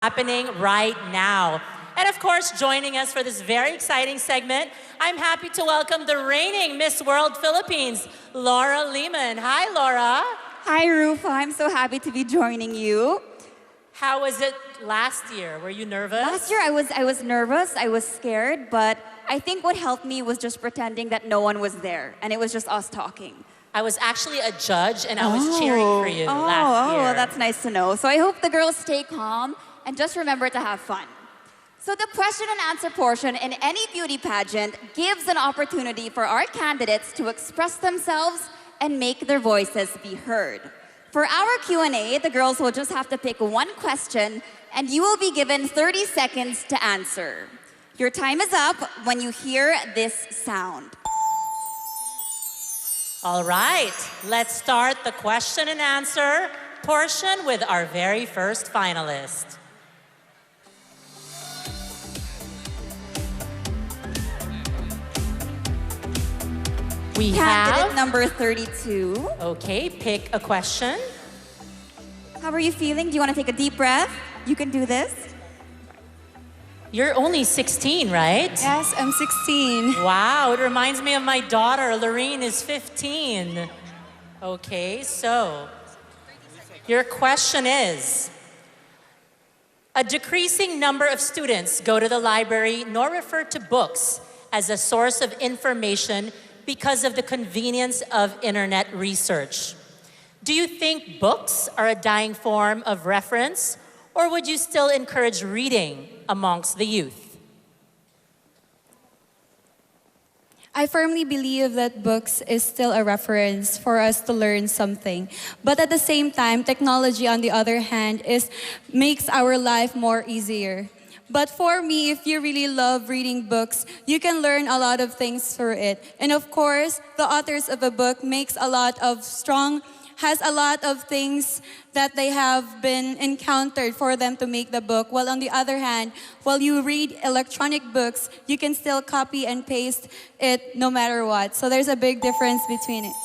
happening right now. And of course, joining us for this very exciting segment, I'm happy to welcome the reigning Miss World Philippines, Laura Lehmann. Hi, Laura. Hi, Rufa. I'm so happy to be joining you. How was it last year? Were you nervous? Last year, I was nervous. I was scared, but I think what helped me was just pretending that no one was there, and it was just us talking. I was actually a judge, and I was cheering for you last year. Oh, that's nice to know. So I hope the girls stay calm and just remember to have fun. So the question and answer portion in any beauty pageant gives an opportunity for our candidates to express themselves and make their voices be heard. For our Q&A, the girls will just have to pick one question and you will be given 30 seconds to answer. Your time is up when you hear this sound. All right, let's start the question and answer portion with our very first finalist. We Candidate have number 32. Okay, pick a question. How are you feeling? Do you want to take a deep breath? You can do this. You're only 16, right? Yes, I'm 16. Wow, it reminds me of my daughter. Lorene is 15. Okay, so your question is, a decreasing number of students go to the library nor refer to books as a source of information because of the convenience of internet research. Do you think books are a dying form of reference, or would you still encourage reading amongst the youth? I firmly believe that books is still a reference for us to learn something. But at the same time, technology, on the other hand, makes our life more easier. But for me, if you really love reading books, you can learn a lot of things through it. And of course, the authors of a book has a lot of things that they have been encountered for them to make the book. While on the other hand, while you read electronic books, you can still copy and paste it no matter what. So there's a big difference between it.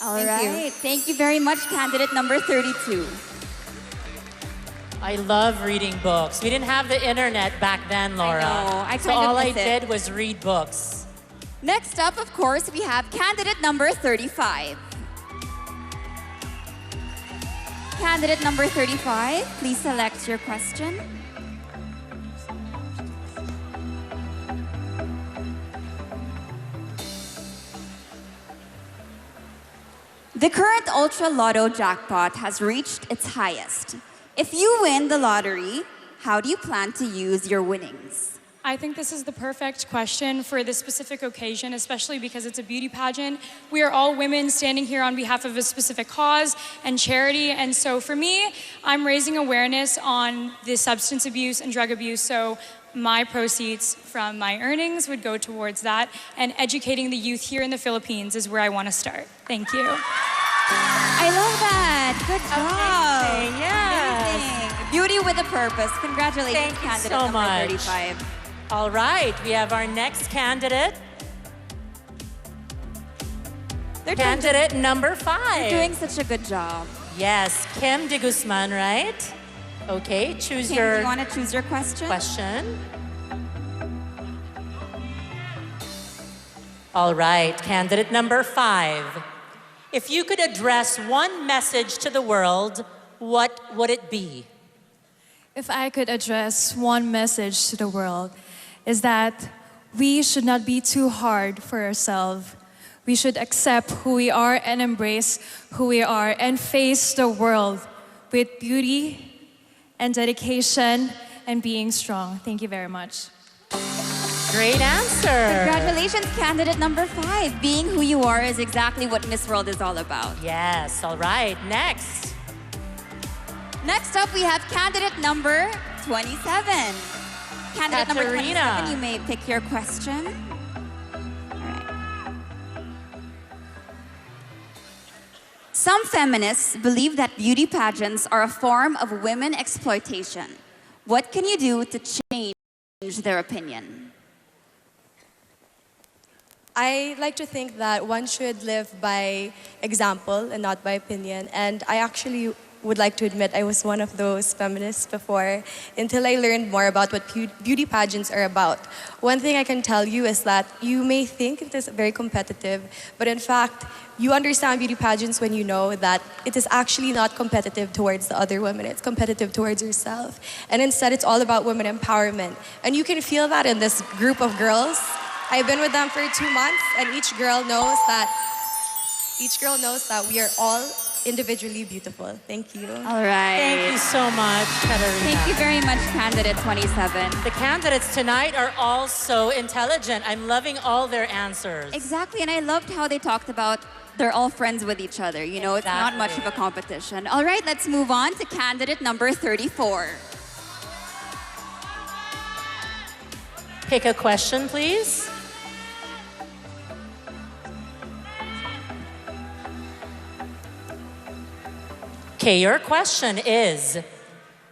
All right. Thank you very much, candidate number 32. I love reading books. We didn't have the internet back then, Laura. I know. So all I did was read books. Next up, of course, we have candidate number 35. Candidate number 35, please select your question. The current Ultra Lotto jackpot has reached its highest. If you win the lottery, how do you plan to use your winnings? I think this is the perfect question for this specific occasion, especially because it's a beauty pageant. We are all women standing here on behalf of a specific cause and charity. And so for me, I'm raising awareness on the substance abuse and drug abuse. So my proceeds from my earnings would go towards that. And educating the youth here in the Philippines is where I want to start. Thank you. I love that. Good job. Amazing, yes. Amazing. Beauty with a purpose. Congratulations, Thank you candidate so number much. 35. All right, we have our next candidate. Candidate number 5. You're doing such a good job. Yes, Kim de Guzman, right? Okay, choose Kim, your you want to choose your question? All right, candidate number 5. If you could address one message to the world, what would it be? If I could address one message to the world, is that we should not be too hard for ourselves. We should accept who we are and embrace who we are and face the world with beauty and dedication and being strong. Thank you very much. Great answer. Congratulations, candidate number 5. Being who you are is exactly what Miss World is all about. Yes, all right, next. Next up, we have candidate number 27. Candidate number Katerina. 27, you may pick your question. All right. Some feminists believe that beauty pageants are a form of women exploitation. What can you do to change their opinion? I like to think that one should live by example and not by opinion. And I actually would like to admit I was one of those feminists before until I learned more about what beauty pageants are about. One thing I can tell you is that you may think it is very competitive, but in fact, you understand beauty pageants when you know that it is actually not competitive towards the other women. It's competitive towards yourself. And instead, it's all about women empowerment. And you can feel that in this group of girls. I've been with them for 2 months, and each girl knows that we are all individually beautiful. Thank you. All right. Thank you so much, Katarina. Thank you very much, candidate 27. The candidates tonight are all so intelligent. I'm loving all their answers. Exactly, and I loved how they talked about they're all friends with each other. You know, it's not much of a competition. All right, let's move on to candidate number 34. Pick a question, please. Okay, your question is,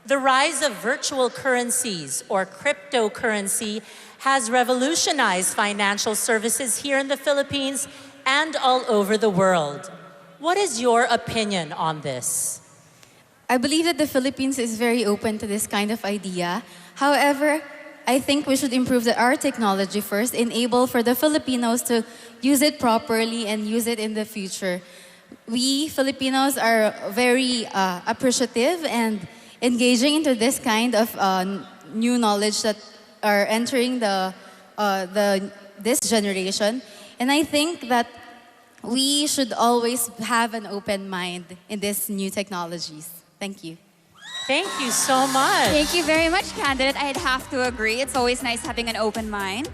the rise of virtual currencies or cryptocurrency has revolutionized financial services here in the Philippines and all over the world. What is your opinion on this? I believe that the Philippines is very open to this kind of idea. However, I think we should improve our technology first, enable for the Filipinos to use it properly and use it in the future. We Filipinos are very appreciative and engaging into this kind of new knowledge that are entering this generation. And I think that we should always have an open mind in these new technologies. Thank you. Thank you so much. Thank you very much, candidate. I'd have to agree. It's always nice having an open mind.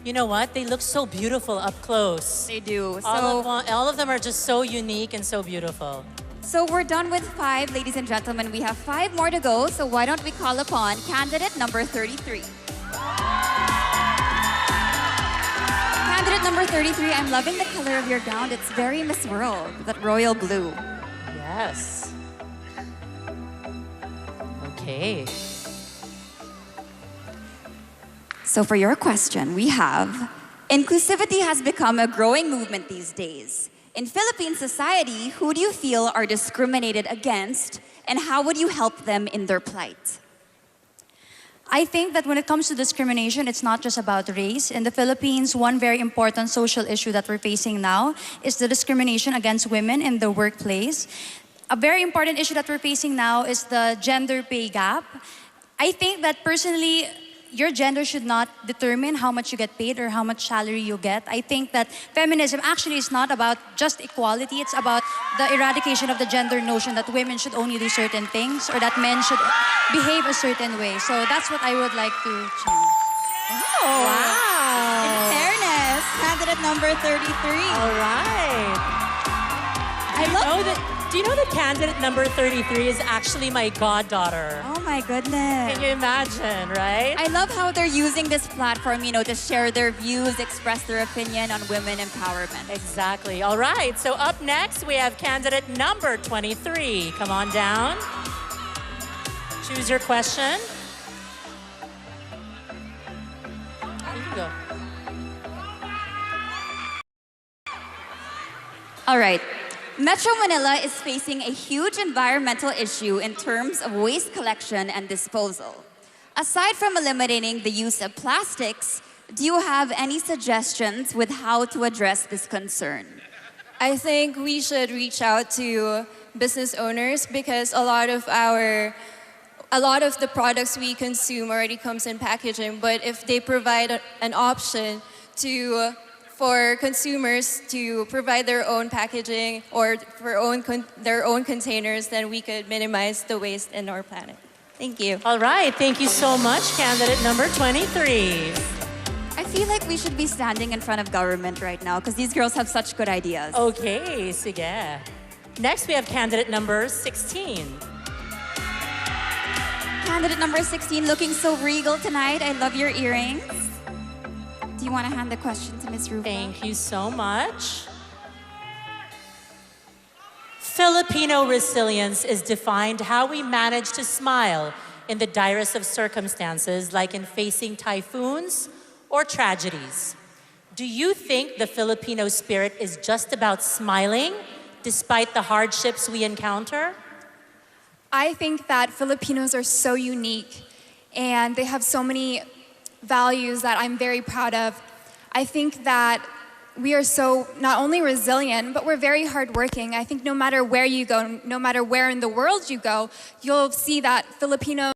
You know what? They look so beautiful up close. They do. All of them are just so unique and so beautiful. So we're done with 5, ladies and gentlemen. We have 5 more to go, so why don't we call upon candidate number 33. Candidate number 33, I'm loving the color of your gown. It's very Miss World, that royal blue. Yes. Okay. So for your question, we have, inclusivity has become a growing movement these days. In Philippine society, who do you feel are discriminated against, and how would you help them in their plight? I think that when it comes to discrimination, it's not just about race. In the Philippines, one very important social issue that we're facing now is the discrimination against women in the workplace. A very important issue that we're facing now is the gender pay gap. I think that personally, your gender should not determine how much you get paid or how much salary you get. I think that feminism actually is not about just equality. It's about the eradication of the gender notion that women should only do certain things or that men should behave a certain way. So that's what I would like to change. Oh, Wow. in fairness, candidate number 33. All right. Do you know that candidate number 33 is actually my goddaughter? Oh my goodness. Can you imagine, right? I love how they're using this platform, you know, to share their views, express their opinion on women empowerment. Exactly. All right. So up next, we have candidate number 23. Come on down. Choose your question. There you go. All right. Metro Manila is facing a huge environmental issue in terms of waste collection and disposal. Aside from eliminating the use of plastics, do you have any suggestions with how to address this concern? I think we should reach out to business owners because a lot of the products we consume already comes in packaging, but if they provide an option for consumers to provide their own packaging or their own containers, then we could minimize the waste in our planet. Thank you. All right. Thank you so much, candidate number 23. I feel like we should be standing in front of government right now because these girls have such good ideas. Okay, sige. Next, we have candidate number 16. Candidate number 16 looking so regal tonight. I love your earrings. Do you want to hand the question to Ms. Rufa? Thank you so much. Filipino resilience is defined how we manage to smile in the direst of circumstances, like in facing typhoons or tragedies. Do you think the Filipino spirit is just about smiling despite the hardships we encounter? I think that Filipinos are so unique and they have so many values that I'm very proud of. I think that we are so not only resilient, but we're very hardworking. I think no matter where you go, no matter where in the world you go, you'll see that Filipinos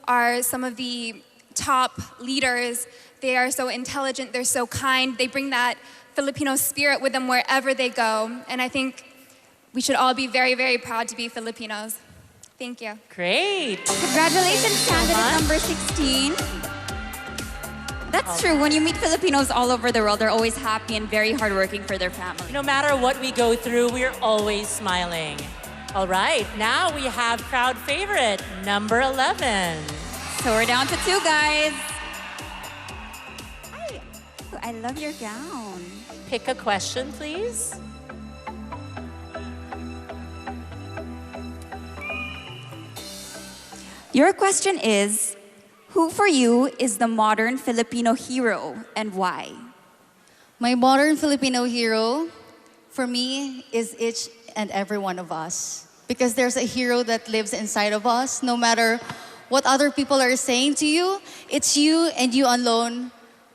are some of the top leaders. They are so intelligent, they're so kind. They bring that Filipino spirit with them wherever they go. And I think we should all be very, very proud to be Filipinos. Thank you. Great. Congratulations, candidate number 16. That's true. When you meet Filipinos all over the world, they're always happy and very hardworking for their family. No matter what we go through, we're always smiling. All right, now we have crowd favorite, number 11. So we're down to 2 guys. Hi. Ooh, I love your gown. Pick a question, please. Your question is, who for you is the modern Filipino hero and why? My modern Filipino hero, for me, is each and every one of us. Because there's a hero that lives inside of us. No matter what other people are saying to you, it's you and you alone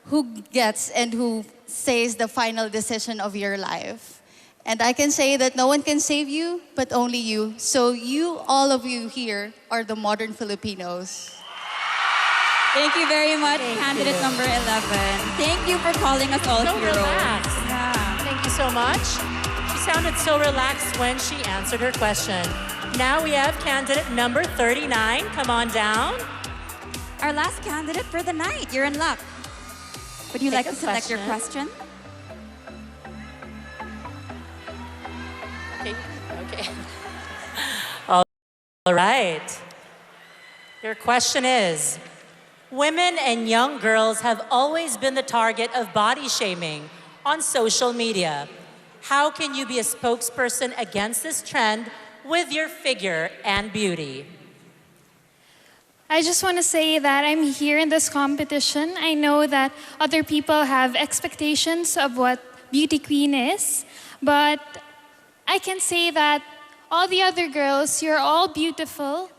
who gets and who says the final decision of your life. And I can say that no one can save you, but only you. So you, all of you here, are the modern Filipinos. Thank you very much, candidate number 11. Thank you for calling us all So heroes. relaxed. Yeah. Thank you so much. She sounded so relaxed when she answered her question. Now we have candidate number 39. Come on down. Our last candidate for the night. You're in luck. Would you Take like a to select your question? Okay. All right. Your question is, women and young girls have always been the target of body shaming on social media. How can you be a spokesperson against this trend with your figure and beauty? I just want to say that I'm here in this competition. I know that other people have expectations of what beauty queen is, but I can say that all the other girls, you're all beautiful.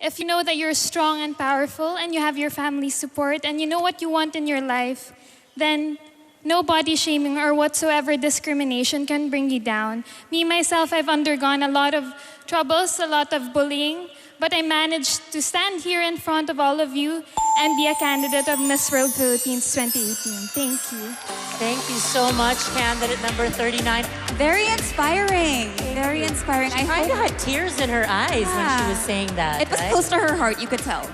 If you know that you're strong and powerful and you have your family support and you know what you want in your life, then no body shaming or whatsoever discrimination can bring you down. Me, myself, I've undergone a lot of troubles, a lot of bullying, but I managed to stand here in front of all of you and be a candidate of Miss World Philippines 2018. Thank you. Thank you so much, candidate number 39. Very inspiring. Very inspiring. She kind of had tears in her eyes when she was saying that. It was right? close to her heart, you could tell.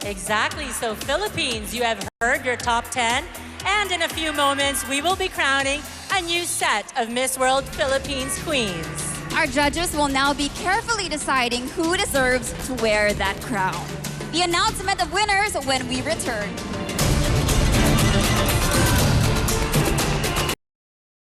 Exactly. So Philippines, you have heard your top 10. And in a few moments, we will be crowning a new set of Miss World Philippines queens. Our judges will now be carefully deciding who deserves to wear that crown. The announcement of winners when we return.